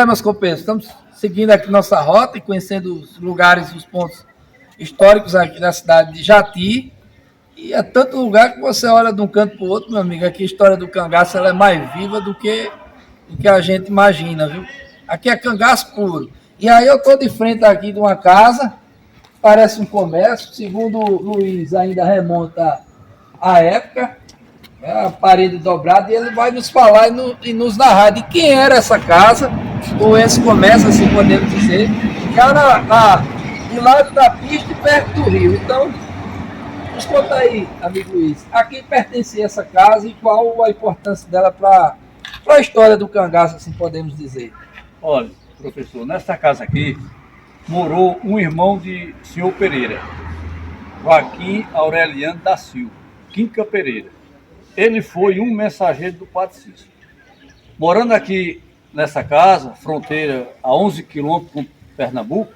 meus companheiros, estamos seguindo aqui nossa rota e conhecendo os lugares, os pontos históricos aqui da cidade de Jati. E é tanto lugar que você olha de um canto para o outro, meu amigo. Aqui a história do cangaço ela é mais viva do que a gente imagina, viu? Aqui é cangaço puro. E aí eu estou de frente aqui de uma casa, parece um comércio, segundo o Luiz ainda remonta à época, a parede dobrada, e ele vai nos falar e nos narrar de quem era essa casa, ou esse comércio, assim podemos dizer, já do lado da pista e perto do rio. Então, nos conta aí, amigo Luiz, a quem pertencia essa casa e qual a importância dela para a história do cangaço, assim podemos dizer. Olha, professor, nessa casa aqui morou um irmão de senhor Pereira, Joaquim Aureliano da Silva, Quinca Pereira. Ele foi um mensageiro do Padre Cícero. Morando aqui nessa casa, fronteira a 11 quilômetros com Pernambuco,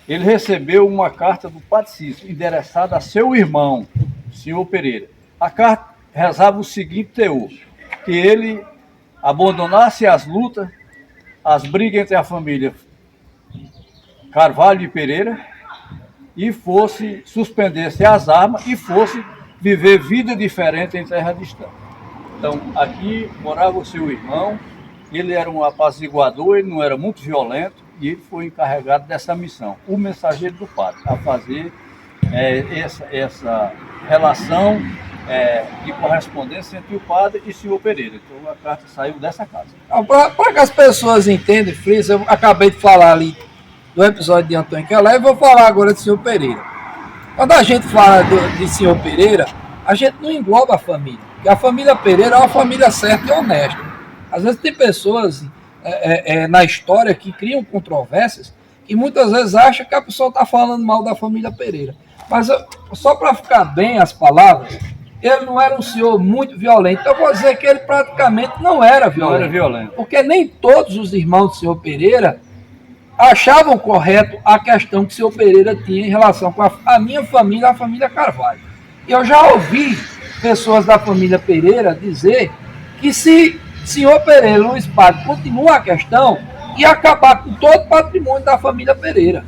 ele recebeu uma carta do Padre Cícero, endereçada a seu irmão, senhor Pereira. A carta rezava o seguinte teor: que ele abandonasse as lutas, as brigas entre a família Carvalho e Pereira, e suspendesse as armas e fosse viver vida diferente em terra distante. Então, aqui morava o seu irmão, ele era um apaziguador, ele não era muito violento, e ele foi encarregado dessa missão, o mensageiro do padre, a fazer essa relação de correspondência entre o padre e o senhor Pereira. Então, a carta saiu dessa casa. Para que as pessoas entendam, Fris, eu acabei de falar ali do episódio de Antônio Quelé, e vou falar agora do senhor Pereira. Quando a gente fala de senhor Pereira, a gente não engloba a família. Porque a família Pereira é uma família certa e honesta. Às vezes tem pessoas na história que criam controvérsias e muitas vezes acham que a pessoa está falando mal da família Pereira. Mas só para ficar bem as palavras, ele não era um senhor muito violento. Eu vou dizer que ele praticamente não era violento. Não era violento. Porque nem todos os irmãos do senhor Pereira achavam correto a questão que o senhor Pereira tinha em relação com a minha família, a família Carvalho. E eu já ouvi pessoas da família Pereira dizer que se senhor Pereira, Luiz Padre, continua a questão, ia acabar com todo o patrimônio da família Pereira.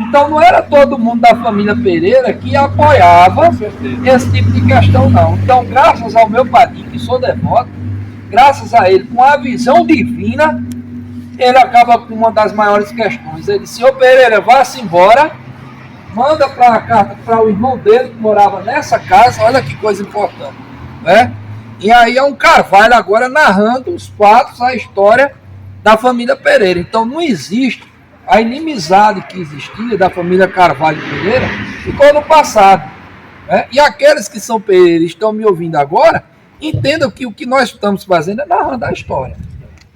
Então não era todo mundo da família Pereira que apoiava esse tipo de questão, não. Então, graças ao meu padrinho, que sou devoto, graças a ele, com a visão divina, ele acaba com uma das maiores questões. Ele disse: senhor Pereira, vá-se embora, manda para a carta para o irmão dele que morava nessa casa. Olha que coisa importante, né? E aí é um Carvalho agora narrando os fatos, a história da família Pereira. Então não existe a inimizade que existia da família Carvalho e Pereira, ficou no passado, né? E aqueles que são Pereira e estão me ouvindo agora, entendam que o que nós estamos fazendo é narrando a história.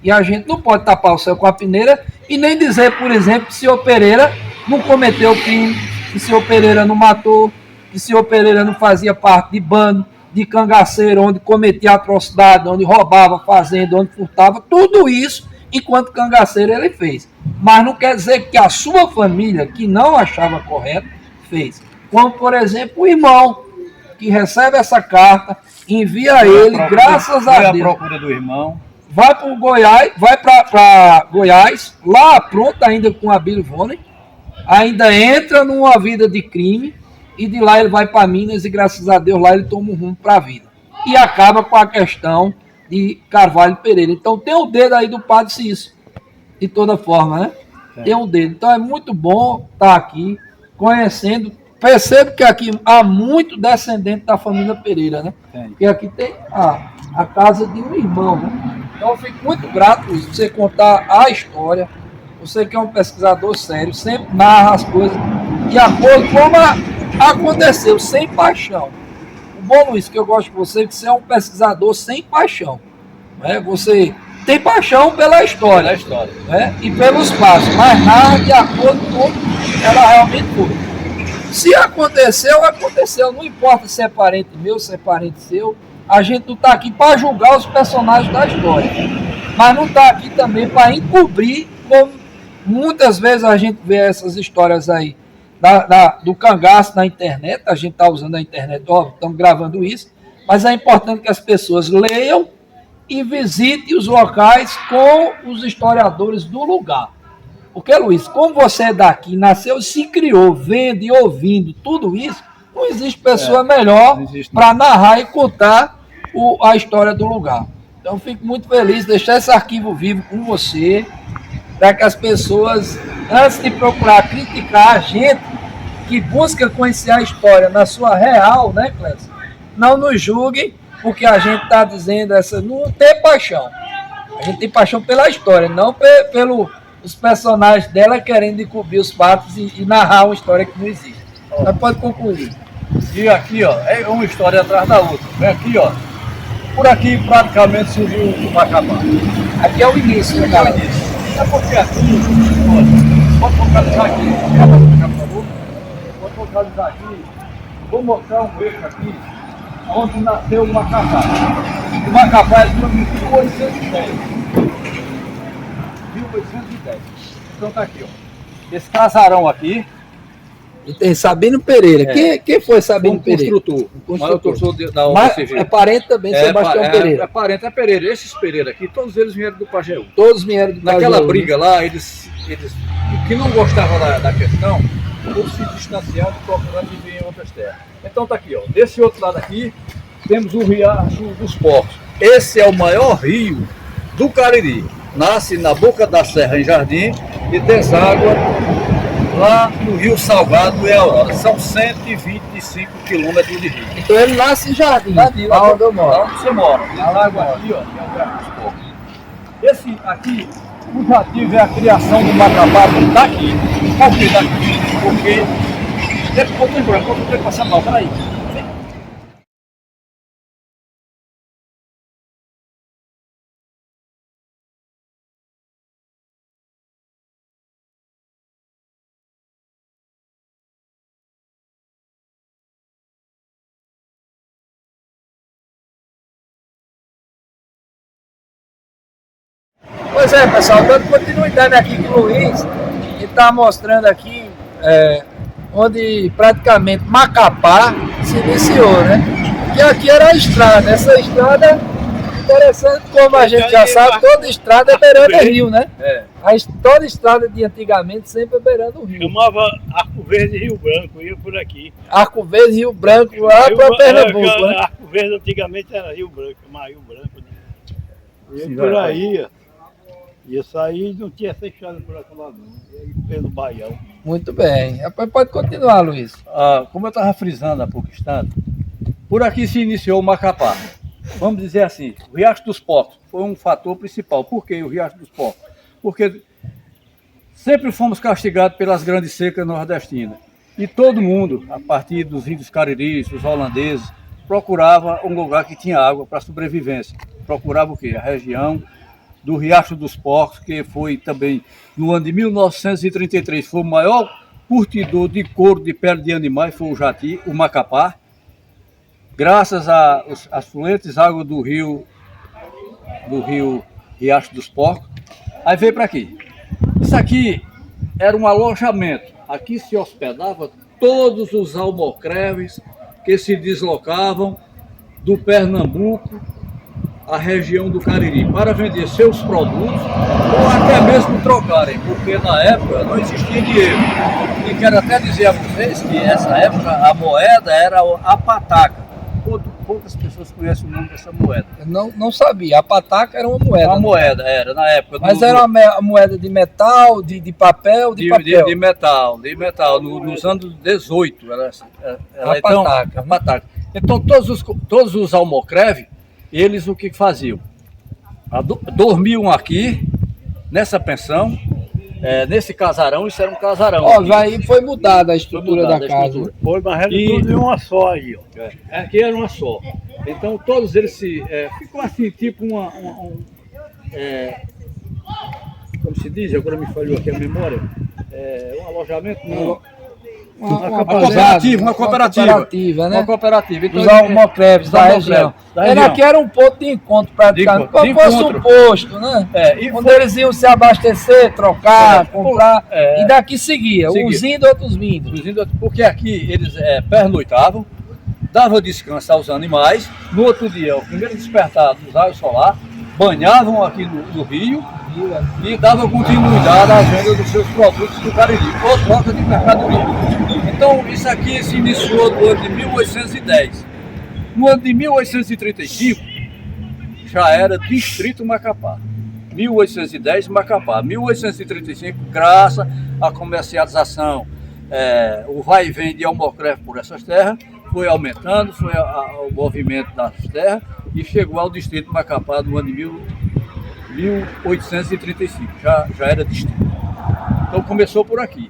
E a gente não pode tapar o céu com a peneira e nem dizer, por exemplo, que o senhor Pereira não cometeu crime, que o senhor Pereira não matou, que o senhor Pereira não fazia parte de bando, de cangaceiro, onde cometia atrocidade, onde roubava fazenda, onde furtava, tudo isso, enquanto cangaceiro ele fez. Mas não quer dizer que a sua família, que não achava correto, fez. Como, por exemplo, o irmão, que recebe essa carta, envia a ele, graças a Deus. A procura do irmão. Vai para Goiás, vai para Goiás, lá pronto ainda com a Billy Voney, ainda entra numa vida de crime, e de lá ele vai para Minas e graças a Deus lá ele toma um rumo para a vida. E acaba com a questão de Carvalho Pereira. Então tem o dedo aí do Padre Cícero, de toda forma, né? Tem um dedo. Então é muito bom estar aqui, conhecendo. Percebo que aqui há muito descendente da família Pereira, né? Porque aqui tem a casa de um irmão, né? Então eu fico muito grato por isso, você contar a história. Você que é um pesquisador sério, sempre narra as coisas de acordo com como aconteceu, sem paixão. O bom, Luiz, que eu gosto de você, é que você é um pesquisador sem paixão, né? Você tem paixão pela história, né? E pelos passos, mas narra de acordo com como ela realmente foi. Se aconteceu, aconteceu. Não importa se é parente meu, se é parente seu. A gente não está aqui para julgar os personagens da história, mas não está aqui também para encobrir, como muitas vezes a gente vê essas histórias aí do cangaço na internet. A gente está usando a internet, óbvio, estamos gravando isso, mas é importante que as pessoas leiam e visite os locais com os historiadores do lugar. Porque, Luiz, como você é daqui, nasceu, se criou, vendo e ouvindo tudo isso, não existe pessoa melhor para narrar e contar a história do lugar. Então, fico muito feliz de deixar esse arquivo vivo com você, para que as pessoas, antes de procurar criticar a gente, que busca conhecer a história na sua real, né, Clécio? Não nos julguem, porque a gente está dizendo essa, não tem paixão. A gente tem paixão pela história, não pelos personagens dela querendo cobrir os fatos e narrar uma história que não existe. Mas pode concluir. E aqui, ó, é uma história atrás da outra. Vem aqui, ó. Por aqui praticamente surgiu o Macapá. Aqui é o início, né, galera? É porque aqui, olha, pode localizar aqui. Pode localizar aqui. Vou mostrar um eixo aqui, onde nasceu o Macapá. O Macapá é de 1810. 1810. Então tá aqui, ó. Esse casarão aqui. E tem Sabino Pereira. Quem foi Sabino Pereira? Construtor da UFCG. É parente também de Sebastião Pereira. É parente, é Pereira. Esses Pereira aqui, todos eles vieram do Pajeú. Todos vieram do Pajeú. Naquela briga lá, eles que não gostavam da questão, por se distanciar e procurando viver em outras terras. Então tá aqui, ó. Desse outro lado aqui, temos o Riacho dos Porcos. Esse é o maior rio do Cariri. Nasce na boca da serra em Jardim e deságua lá no Rio Salgado e Aurora. São 125 quilômetros de rio. Então ele nasce em Jardim, lá onde eu moro. Lá onde você mora. Essa água aqui, ó, que é o Riacho dos Porcos. Esse aqui, o Jativo é a criação do Macapá daqui. Por que daqui? Porque... Depois eu lembro, quando eu tenho que passar mal, peraí. Pois é, pessoal, dando continuidade aqui com o Luiz, ele está mostrando aqui onde praticamente Macapá se iniciou, né? Que aqui era a estrada. Essa estrada, interessante, como a gente já sabe, toda estrada é beirando o rio, né? Toda estrada de antigamente sempre é beirando o rio. Chamava Arco Verde Rio Branco, ia por aqui. Arco Verde Rio Branco, lá para Pernambuco, né? Arco Verde antigamente era Rio Branco, chamava Rio Branco. Né? Ia por aí, ia sair e não tinha essa estrada por aquele lado, não. Ia pelo Baião. Muito bem. Pode continuar, Luiz. Como eu estava frisando há pouco instante, por aqui se iniciou o Macapá. Vamos dizer assim, o Riacho dos Porcos foi um fator principal. Por que o Riacho dos Porcos? Porque sempre fomos castigados pelas grandes secas nordestinas. E todo mundo, a partir dos índios cariris, dos holandeses, procurava um lugar que tinha água para sobrevivência. Procurava o quê? A região do Riacho dos Porcos, que foi também, no ano de 1933, foi o maior curtidor de couro de pele de animais, foi o Jati, o Macapá. Graças às fluentes águas do rio Riacho dos Porcos, aí veio para aqui. Isso aqui era um alojamento. Aqui se hospedava todos os almocreves que se deslocavam do Pernambuco à região do Cariri para vender seus produtos ou até mesmo trocarem, porque na época não existia dinheiro. E quero até dizer a vocês que nessa época a moeda era a pataca. Poucas pessoas conhecem o nome dessa moeda. Eu não sabia. A pataca era uma moeda. Uma moeda, era, na época. Mas era uma moeda de metal, de papel, de papel? De metal. Nos anos 18. Era então, pataca. A pataca. Então, todos os almocreves, eles o que faziam? Dormiam aqui, nessa pensão, nesse casarão. Isso era um casarão. Aí foi mudada a estrutura da casa. Foi, mas era tudo em uma só aí, ó. Aqui era uma só. Então todos eles ficou assim, tipo como se diz, agora me falhou aqui a memória, um alojamento, uma cooperativa, né? Uma cooperativa. Então, os almocreves da região. Aqui era um ponto de encontro praticamente, como fosse um posto, né? Onde eles iam se abastecer, trocar, comprar, e daqui seguia, uns indo, outros vindo. Porque aqui eles pernoitavam, davam descanso aos animais, no outro dia, o primeiro despertar dos raios solar, banhavam aqui no rio e davam continuidade à venda dos seus produtos do Cariri, ou troca de mercadoria. Então, isso aqui se iniciou no ano de 1810. No ano de 1835, já era Distrito Macapá. 1810, Macapá. 1835, graças à comercialização, o vai e vem de Almocreve por essas terras, foi aumentando, foi o movimento das terras e chegou ao Distrito Macapá no ano de 1835, já era distrito. Então começou por aqui.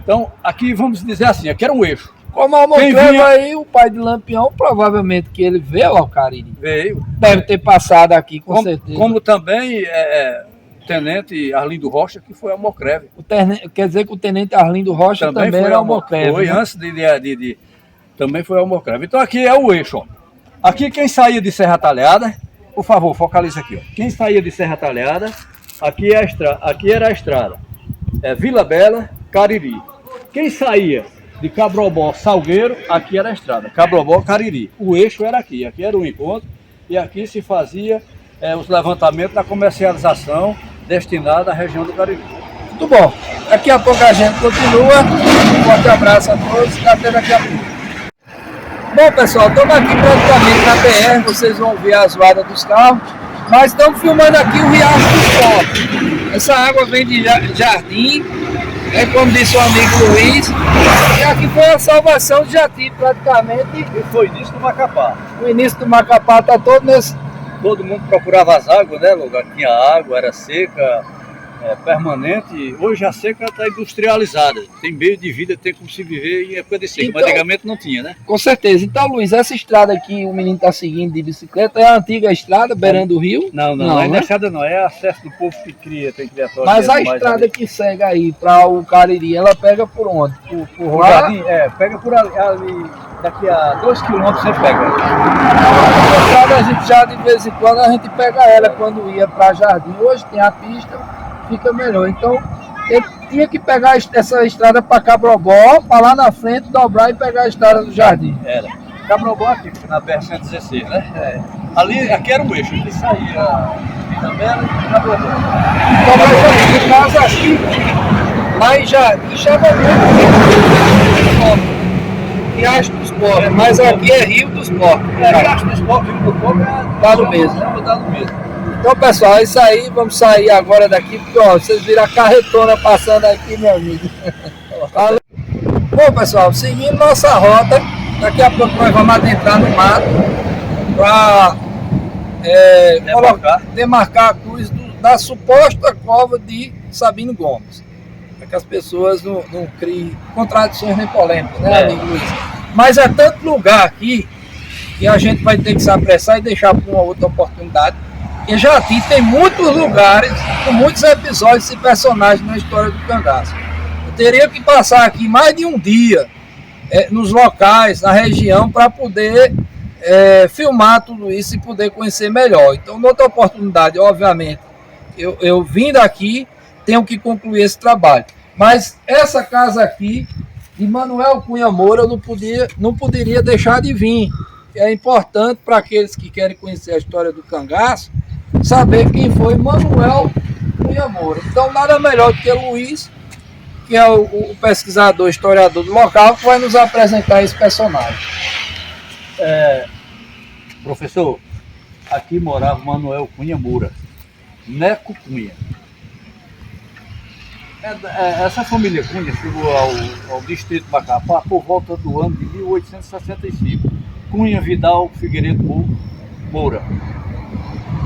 Então aqui vamos dizer assim, aqui era um eixo. Como Almocreve aí, o pai de Lampião, provavelmente que ele veio ao Cariri. Veio. Deve ter passado aqui, com certeza. Como também o tenente Arlindo Rocha, que foi Almocreve. Quer dizer que o tenente Arlindo Rocha também era Almocreve. Foi, né? Antes de também foi Almocreve. Então aqui é o eixo, ó. Aqui quem saía de Serra Talhada, por favor, focaliza aqui, ó. Quem saía de Serra Talhada, aqui era a estrada. Vila Bela, Cariri. Quem saía de Cabrobó, Salgueiro, aqui era a estrada. Cabrobó, Cariri. O eixo era aqui era o encontro e aqui se fazia os levantamentos da comercialização destinada à região do Cariri. Muito bom. Daqui a pouco a gente continua. Um forte abraço a todos e até daqui a pouco. Bom, pessoal, estamos aqui praticamente na BR, vocês vão ver a zoada dos carros, mas estamos filmando aqui o Riacho do Esporte. Essa água vem de Jardim, como disse o amigo Luiz, e aqui foi a salvação de Jati, praticamente. E foi o início do Macapá. O início do Macapá está todo nesse... Todo mundo procurava as águas, né? O lugar tinha água, era seca, permanente. Hoje a seca está industrializada, tem meio de vida, tem como se viver em época de seca, então, mas antigamente não tinha, né? Com certeza. Então, Luiz, essa estrada aqui o menino está seguindo de bicicleta é a antiga estrada, beirando o rio? Não é estrada não, é acesso do povo que tem criatório. Mas a estrada que segue aí para o Cariri, ela pega por onde? Por lá? Jardim, pega por ali, daqui a 2 quilômetros você pega. A estrada a gente já de vez em quando a gente pega ela quando ia para Jardim. Hoje tem a pista, fica melhor. Então, ele tinha que pegar essa estrada para Cabrobó, para lá na frente, dobrar e pegar a estrada do Jardim. Era. Cabrobó aqui, na BR-116, né? Aqui era o eixo, que saía Vila Bela e Cabrobó. Então, mas no caso aqui, lá em Jardim, chama muito Riacho dos Porcos, mas aqui é Rio dos Porcos. Riacho dos Porcos, Rio dos Porcos dá no mesmo. Dá no mesmo. Então, pessoal, é isso aí. Vamos sair agora daqui, porque ó, vocês viram a carretona passando aqui, meu amigo. Bom, pessoal, seguindo nossa rota, daqui a pouco nós vamos adentrar no mato para demarcar a cruz da suposta cova de Sabino Gomes. Para que as pessoas não criem contradições nem polêmicas, né, amigo Luiz? Mas é tanto lugar aqui que a gente vai ter que se apressar e deixar para uma outra oportunidade. E Jati tem muitos lugares, com muitos episódios e personagens na história do cangaço. Eu teria que passar aqui mais de um dia nos locais, na região, para poder filmar tudo isso e poder conhecer melhor. Então, noutra oportunidade, obviamente, eu vindo aqui, tenho que concluir esse trabalho. Mas essa casa aqui, de Manuel Cunha Moura, eu não poderia deixar de vir. É importante para aqueles que querem conhecer a história do cangaço, saber quem foi Manuel Cunha Moura. Então, nada melhor do que o Luiz, que é o pesquisador, historiador do local, que vai nos apresentar esse personagem. Professor, aqui morava Manuel Cunha Moura, Neco Cunha. Essa família Cunha chegou ao distrito Macapá por volta do ano de 1865. Cunha Vidal Figueiredo Moura.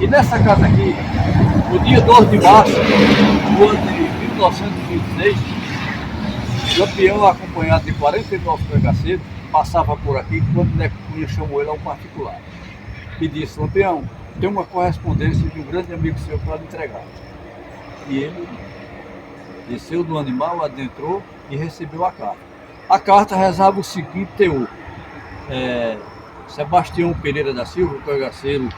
E nessa casa aqui, no dia 12 de março do ano de 1926, Lampião, acompanhado de 49 cangaceiros, passava por aqui quando Neco Cunha chamou ele a um particular. E disse: Lampião, tem uma correspondência de um grande amigo seu para lhe entregar. E ele desceu do animal, adentrou e recebeu a carta. A carta rezava o seguinte teor: Sebastião Pereira da Silva, o cangaceiro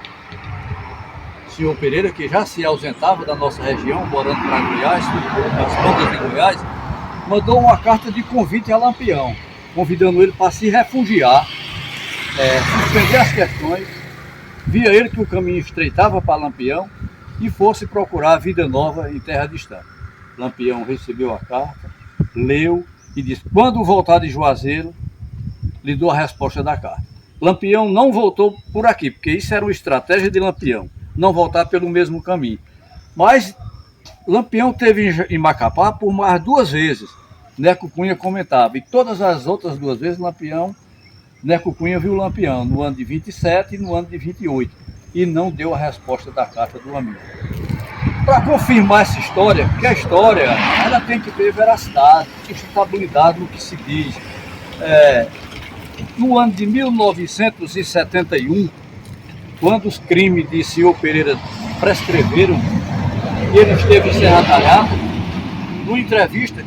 senhor Pereira, que já se ausentava da nossa região, morando para Goiás, nas bandas de Goiás, mandou uma carta de convite a Lampião, convidando ele para se refugiar, suspender as questões via ele que o caminho estreitava para Lampião e fosse procurar vida nova em terra distante. Lampião recebeu a carta, leu e disse: quando voltar de Juazeiro, lhe dou a resposta da carta. Lampião não voltou por aqui, porque isso era uma estratégia de Lampião, não voltar pelo mesmo caminho. Mas Lampião teve em Macapá por mais 2 vezes. Neco Cunha comentava, e todas as outras 2 vezes Neco Cunha viu Lampião, no ano de 27 e no ano de 28, e não deu a resposta da carta do amigo. Para confirmar essa história, porque a história ela tem que ter veracidade, sustentabilidade no que se diz. No ano de 1971, quando os crimes de senhor Pereira prescreveram, e ele esteve em Serra Talhada, numa entrevista,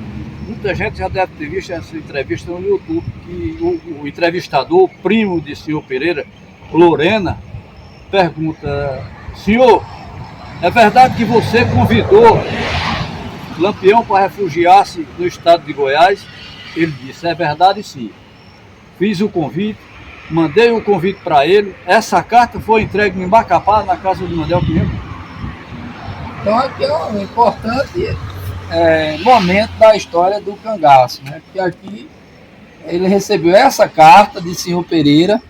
muita gente já deve ter visto essa entrevista no YouTube, que o entrevistador, primo de senhor Pereira, Lorena, pergunta: senhor, é verdade que você convidou Lampião para refugiar-se no estado de Goiás? Ele disse: é verdade, sim. Fiz o convite, mandei o convite para ele. Essa carta foi entregue em Macapá, na casa do Mandel Pinheiro. Então aqui é um importante momento da história do cangaço, né? Porque aqui ele recebeu essa carta de senhor Pereira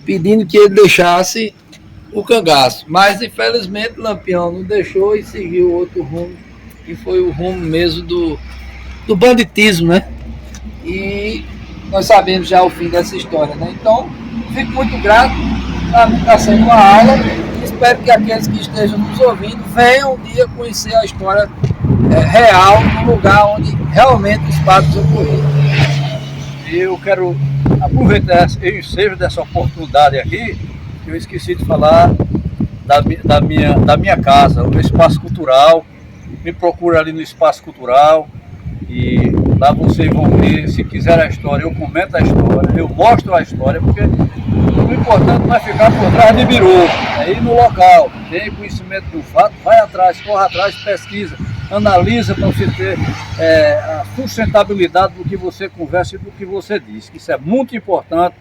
pedindo que ele deixasse o cangaço, mas infelizmente Lampião não deixou e seguiu outro rumo, que foi o rumo mesmo do banditismo, né? E nós sabemos já o fim dessa história, né? Então, fico muito grato, está sendo uma aula, espero que aqueles que estejam nos ouvindo venham um dia conhecer a história real, no lugar onde realmente os fatos ocorreram. E eu quero aproveitar esse ensejo dessa oportunidade aqui, que eu esqueci de falar da minha casa, o meu espaço cultural. Me procura ali no espaço cultural e lá vocês vão ver, se quiser a história, eu comento a história, eu mostro a história, porque o importante não é ficar por trás de biru, é ir no local, tem conhecimento do fato, vai atrás, corre atrás, pesquisa, analisa para você ter a sustentabilidade do que você conversa e do que você diz. Isso é muito importante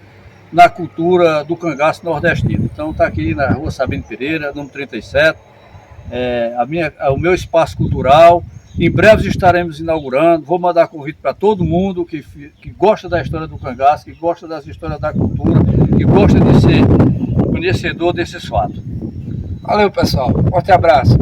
na cultura do cangaço nordestino. Então está aqui na rua Sabino Pereira, número 37, o meu espaço cultural. Em breve estaremos inaugurando. Vou mandar convite para todo mundo que gosta da história do cangaço, que gosta das histórias da cultura, que gosta de ser conhecedor desses fatos. Valeu, pessoal. Forte abraço.